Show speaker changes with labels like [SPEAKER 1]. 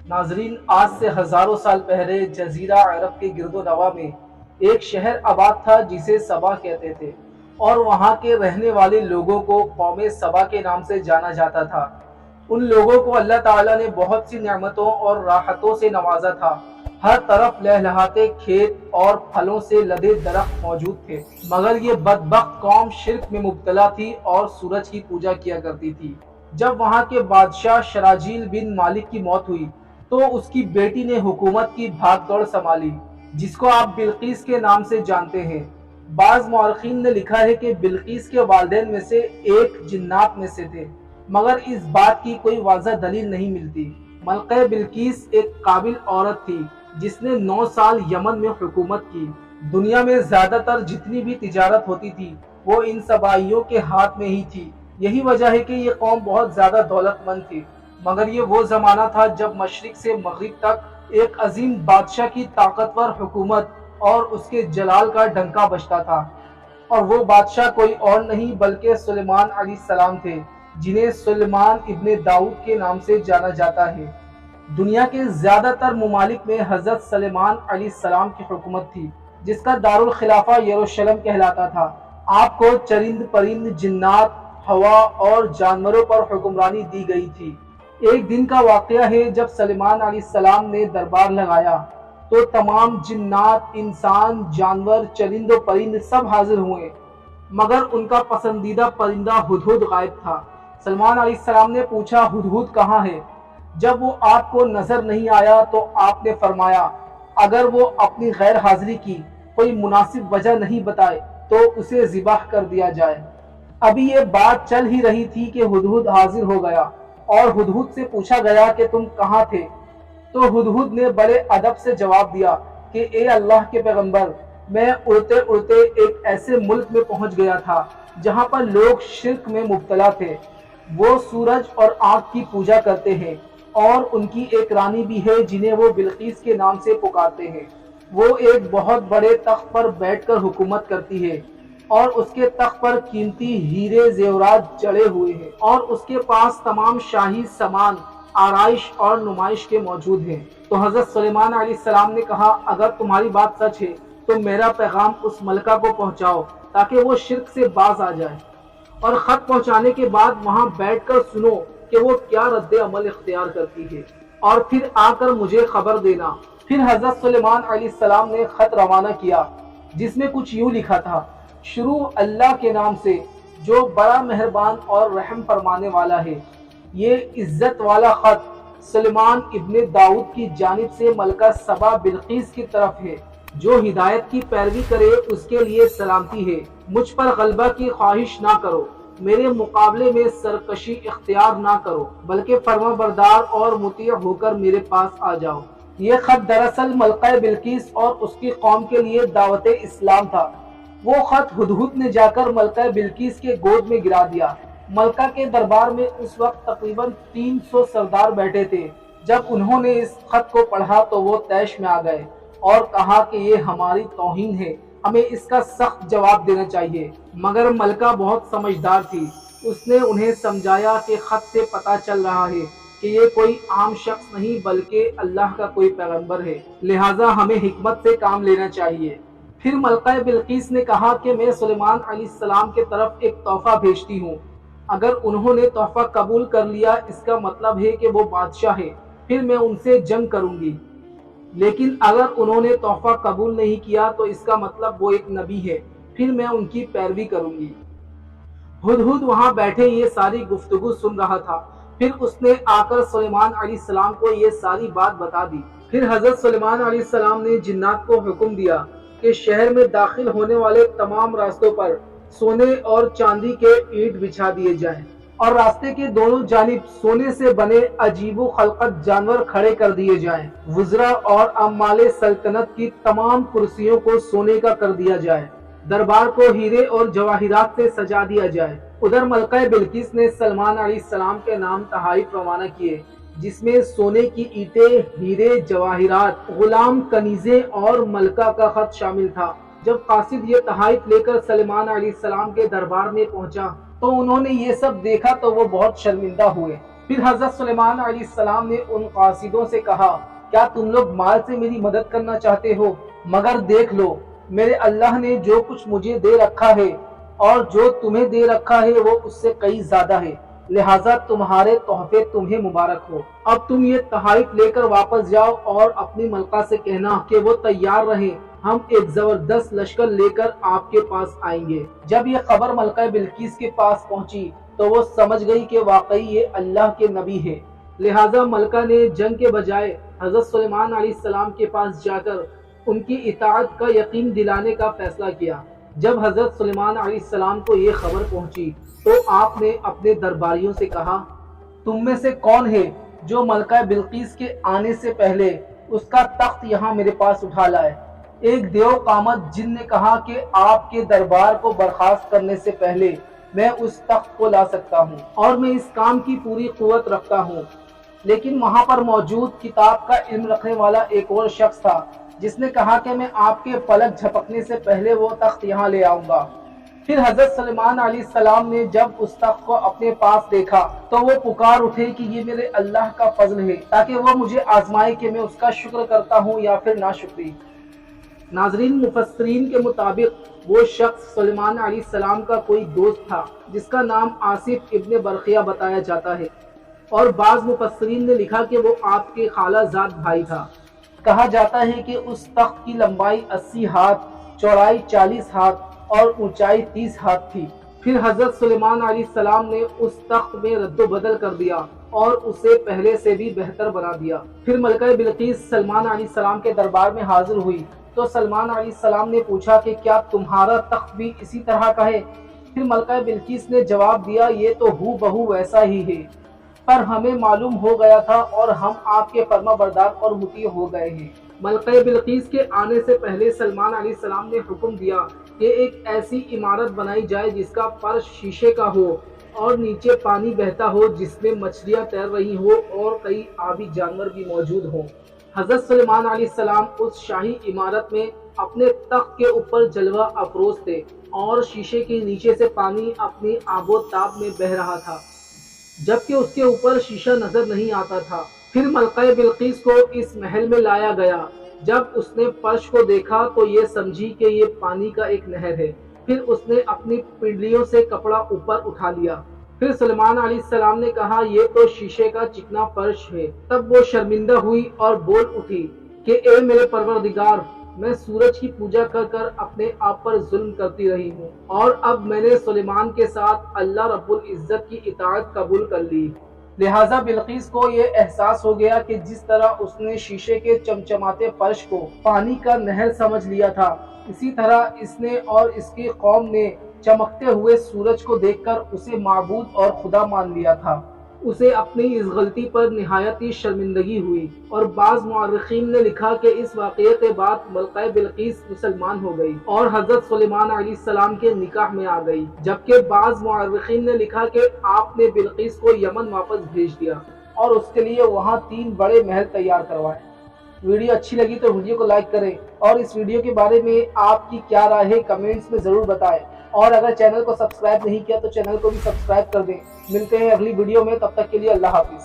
[SPEAKER 1] ناظرین، آج سے ہزاروں سال پہلے جزیرہ عرب کے گرد و نواح میں ایک شہر آباد تھا جسے سبا کہتے تھے، اور وہاں کے رہنے والے لوگوں کو قوم سبا کے نام سے جانا جاتا تھا۔ ان لوگوں کو اللہ تعالیٰ نے بہت سی نعمتوں اور راحتوں سے نوازا تھا۔ ہر طرف لہلہاتے کھیت اور پھلوں سے لدے درخت موجود تھے، مگر یہ بدبخت قوم شرک میں مبتلا تھی اور سورج کی پوجا کیا کرتی تھی۔ جب وہاں کے بادشاہ شراجیل بن مالک کی موت ہوئی تو اس کی بیٹی نے حکومت کی بھاگ دوڑ سنبھالی، جس کو آپ بلقیس کے نام سے جانتے ہیں۔ بعض مورخین نے لکھا ہے کہ بلقیس کے والدین میں سے ایک جنات میں سے تھے، مگر اس بات کی کوئی واضح دلیل نہیں ملتی۔ ملکہ بلقیس ایک قابل عورت تھی جس نے 9 سال یمن میں حکومت کی۔ دنیا میں زیادہ تر جتنی بھی تجارت ہوتی تھی وہ ان سبائیوں کے ہاتھ میں ہی تھی۔ یہی وجہ ہے کہ یہ قوم بہت زیادہ دولت مند تھی، مگر یہ وہ زمانہ تھا جب مشرق سے مغرب تک ایک عظیم بادشاہ کی طاقتور حکومت اور اس کے جلال کا ڈنکا بجتا تھا، اور وہ بادشاہ کوئی اور نہیں بلکہ سلیمان علیہ السلام تھے، جنہیں سلیمان ابن داؤد کے نام سے جانا جاتا ہے۔ دنیا کے زیادہ تر ممالک میں حضرت سلیمان علیہ السلام کی حکومت تھی، جس کا دارالخلافہ یروشلم کہلاتا تھا۔ آپ کو چرند پرند، جنات، ہوا اور جانوروں پر حکمرانی دی گئی تھی۔ ایک دن کا واقعہ ہے جب سلیمان علیہ السلام نے دربار لگایا تو تمام جنات، انسان، جانور، چرند و پرند سب حاضر ہوئے، مگر ان کا پسندیدہ پرندہ ہدہد غائب تھا۔ سلیمان علیہ السلام نے پوچھا، ہدہد کہاں ہے؟ جب وہ آپ کو نظر نہیں آیا تو آپ نے فرمایا، اگر وہ اپنی غیر حاضری کی کوئی مناسب وجہ نہیں بتائے تو اسے ذبح کر دیا جائے۔ ابھی یہ بات چل ہی رہی تھی کہ ہدہد حاضر ہو گیا، اور ہدہد سے پوچھا گیا کہ تم کہاں تھے؟ تو ہدہد نے بڑے ادب سے جواب دیا کہ اے اللہ کے پیغمبر، میں اڑتے اڑتے ایک ایسے ملک میں پہنچ گیا تھا جہاں پر لوگ شرک میں مبتلا تھے۔ وہ سورج اور آنکھ کی پوجا کرتے ہیں، اور ان کی ایک رانی بھی ہے جنہیں وہ بلقیس کے نام سے پکارتے ہیں۔ وہ ایک بہت بڑے تخت پر بیٹھ کر حکومت کرتی ہے، اور اس کے تخت پر قیمتی ہیرے زیورات جڑے ہوئے ہیں، اور اس کے پاس تمام شاہی سامان، آرائش اور نمائش کے موجود ہیں۔ تو حضرت سلیمان علیہ السلام نے کہا، اگر تمہاری بات سچ ہے تو میرا پیغام اس ملکہ کو پہنچاؤ تاکہ وہ شرک سے باز آ جائے، اور خط پہنچانے کے بعد وہاں بیٹھ کر سنو کہ وہ کیا رد عمل اختیار کرتی ہے، اور پھر آ کر مجھے خبر دینا۔ پھر حضرت سلیمان علیہ السلام نے خط روانہ کیا جس میں کچھ یوں لکھا تھا، شروع اللہ کے نام سے جو بڑا مہربان اور رحم فرمانے والا ہے۔ یہ عزت والا خط سلیمان ابن داؤد کی جانب سے ملکہ سبا بلقیس کی طرف ہے۔ جو ہدایت کی پیروی کرے اس کے لیے سلامتی ہے۔ مجھ پر غلبہ کی خواہش نہ کرو، میرے مقابلے میں سرکشی اختیار نہ کرو، بلکہ فرما بردار اور مطیع ہو کر میرے پاس آ جاؤ۔ یہ خط دراصل ملکہ بلقیس اور اس کی قوم کے لیے دعوت اسلام تھا۔ وہ خط ہدہد نے جا کر ملکہ بلقیس کے گود میں گرا دیا۔ ملکہ کے دربار میں اس وقت تقریباً 300 سردار بیٹھے تھے۔ جب انہوں نے اس خط کو پڑھا تو وہ طیش میں آ گئے اور کہا کہ یہ ہماری توہین ہے، ہمیں اس کا سخت جواب دینا چاہیے۔ مگر ملکہ بہت سمجھدار تھی، اس نے انہیں سمجھایا کہ خط سے پتہ چل رہا ہے کہ یہ کوئی عام شخص نہیں بلکہ اللہ کا کوئی پیغمبر ہے، لہٰذا ہمیں حکمت سے کام لینا چاہیے۔ پھر ملکہ بلقیس نے کہا کہ میں سلیمان علیہ السلام کے طرف ایک تحفہ بھیجتی ہوں، اگر انہوں نے تحفہ قبول کر لیا اس کا مطلب ہے کہ وہ بادشاہ ہے، پھر میں ان سے جنگ کروں گی، لیکن اگر انہوں نے تحفہ قبول نہیں کیا تو اس کا مطلب وہ ایک نبی ہے، پھر میں ان کی پیروی کروں گی۔ ہدہد وہاں بیٹھے یہ ساری گفتگو سن رہا تھا، پھر اس نے آ کر سلیمان علیہ السلام کو یہ ساری بات بتا دی۔ پھر حضرت سلیمان علیہ السلام نے جنات کو حکم دیا کہ شہر میں داخل ہونے والے تمام راستوں پر سونے اور چاندی کے اینٹ بچھا دیے جائیں، اور راستے کے دونوں جانب سونے سے بنے عجیب و خلقت جانور کھڑے کر دیے جائیں۔ وزراء اور عمال سلطنت کی تمام کرسیوں کو سونے کا کر دیا جائے، دربار کو ہیرے اور جواہرات سے سجا دیا جائے۔ ادھر ملکہ بلقیس نے سلیمان علیہ السلام کے نام تحائف روانہ کیے، جس میں سونے کی اینٹیں، ہیرے، جواہرات، غلام، کنیزیں اور ملکہ کا خط شامل تھا۔ جب قاصد یہ تحائف لے کر سلیمان علیہ السلام کے دربار میں پہنچا تو انہوں نے یہ سب دیکھا تو وہ بہت شرمندہ ہوئے۔ پھر حضرت سلیمان علیہ السلام نے ان قاصدوں سے کہا کیا تم لوگ مال سے میری مدد کرنا چاہتے ہو؟ مگر دیکھ لو میرے اللہ نے جو کچھ مجھے دے رکھا ہے اور جو تمہیں دے رکھا ہے وہ اس سے کئی زیادہ ہے، لہٰذا تمہارے تحفے تمہیں مبارک ہو۔ اب تم یہ تحائف لے کر واپس جاؤ اور اپنی ملکہ سے کہنا کہ وہ تیار رہیں، ہم ایک زبردست لشکر لے کر آپ کے پاس آئیں گے۔ جب یہ خبر ملکہ بلقیس کے پاس پہنچی تو وہ سمجھ گئی کہ واقعی یہ اللہ کے نبی ہے، لہٰذا ملکہ نے جنگ کے بجائے حضرت سلیمان علیہ السلام کے پاس جا کر ان کی اطاعت کا یقین دلانے کا فیصلہ کیا۔ جب حضرت سلیمان علیہ السلام کو یہ خبر پہنچی تو آپ نے اپنے درباریوں سے کہا تم میں سے کون ہے جو ملکہ بلقیس کے آنے سے پہلے اس کا تخت یہاں میرے پاس اٹھا لائے؟ ایک دیو قامت جن نے کہا کہ آپ کے دربار کو برخاست کرنے سے پہلے میں اس تخت کو لا سکتا ہوں اور میں اس کام کی پوری قوت رکھتا ہوں۔ لیکن وہاں پر موجود کتاب کا علم رکھنے والا ایک اور شخص تھا جس نے کہا کہ میں آپ کے پلک جھپکنے سے پہلے وہ تخت یہاں لے آؤں گا۔ پھر حضرت سلیمان علیہ السلام نے جب اس تخت کو اپنے پاس دیکھا تو وہ پکار اٹھے کہ یہ میرے اللہ کا فضل ہے تاکہ وہ مجھے آزمائے کہ میں اس کا شکر کرتا ہوں یا پھر ناشکری۔ ناظرین، مفسرین کے مطابق وہ شخص سلیمان علیہ السلام کا کوئی دوست تھا جس کا نام آصف ابن برقیہ بتایا جاتا ہے، اور بعض مفسرین نے لکھا کہ وہ آپ کے خالہ زاد بھائی تھا۔ کہا جاتا ہے کہ اس تخت کی لمبائی 80 ہاتھ، چوڑائی 40 ہاتھ اور اونچائی 30 ہاتھ تھی۔ پھر حضرت سلیمان علیہ السلام نے اس تخت میں رد و بدل کر دیا اور اسے پہلے سے بھی بہتر بنا دیا۔ پھر ملکہ بلقیس سلیمان علیہ السلام کے دربار میں حاضر ہوئی تو سلیمان علیہ السلام نے پوچھا کہ کیا تمہارا تخت بھی اسی طرح کا ہے؟ پھر ملکہ بلقیس نے جواب دیا یہ تو ہو بہو ویسا ہی ہے، پر ہمیں معلوم ہو گیا تھا اور ہم آپ کے فرما بردار اور مطیع ہو گئے ہیں۔ ملکہ بلقیس کے آنے سے پہلے سلیمان علیہ السلام نے حکم دیا کہ ایک ایسی عمارت بنائی جائے جس کا فرش شیشے کا ہو اور نیچے پانی بہتا ہو جس میں مچھلیاں تیر رہی ہو اور کئی آبی جانور بھی موجود ہوں۔ حضرت سلیمان علیہ السلام اس شاہی عمارت میں اپنے تخت کے اوپر جلوہ افروز تھے اور شیشے کے نیچے سے پانی اپنی آب و تاب میں بہہ رہا تھا، جبکہ اس کے اوپر شیشہ نظر نہیں آتا تھا۔ پھر ملکہ بلقیس کو اس محل میں لایا گیا۔ جب اس نے فرش کو دیکھا تو یہ سمجھی کہ یہ پانی کا ایک نہر ہے۔ پھر اس نے اپنی پنڈلیوں سے کپڑا اوپر اٹھا لیا۔ پھر سلیمان علیہ السلام نے کہا یہ تو شیشے کا چکنا فرش ہے۔ تب وہ شرمندہ ہوئی اور بول اٹھی کہ اے میرے پروردگار، میں سورج کی پوجا کر کر اپنے آپ پر ظلم کرتی رہی ہوں، اور اب میں نے سلیمان کے ساتھ اللہ رب العزت کی اطاعت قبول کر لی۔ لہٰذا بلقیس کو یہ احساس ہو گیا کہ جس طرح اس نے شیشے کے چمچماتے فرش کو پانی کا نہر سمجھ لیا تھا، اسی طرح اس نے اور اس کی قوم نے چمکتے ہوئے سورج کو دیکھ کر اسے معبود اور خدا مان لیا تھا۔ اسے اپنی اس غلطی پر نہایت ہی شرمندگی ہوئی، اور بعض مورخین نے لکھا کہ اس واقعے کے بعد ملکہ بلقیس مسلمان ہو گئی اور حضرت سلیمان علیہ السلام کے نکاح میں آ گئی، جبکہ بعض مورخین نے لکھا کہ آپ نے بلقیس کو یمن واپس بھیج دیا اور اس کے لیے وہاں 3 بڑے محل تیار کروائے۔ ویڈیو اچھی لگی تو ویڈیو کو لائک کریں، اور اس ویڈیو کے بارے میں آپ کی کیا رائے ہے کمنٹس میں ضرور بتائیں، اور اگر چینل کو سبسکرائب نہیں کیا تو چینل کو بھی سبسکرائب کر دیں۔ ملتے ہیں اگلی ویڈیو میں، تب تک کے لیے اللہ حافظ۔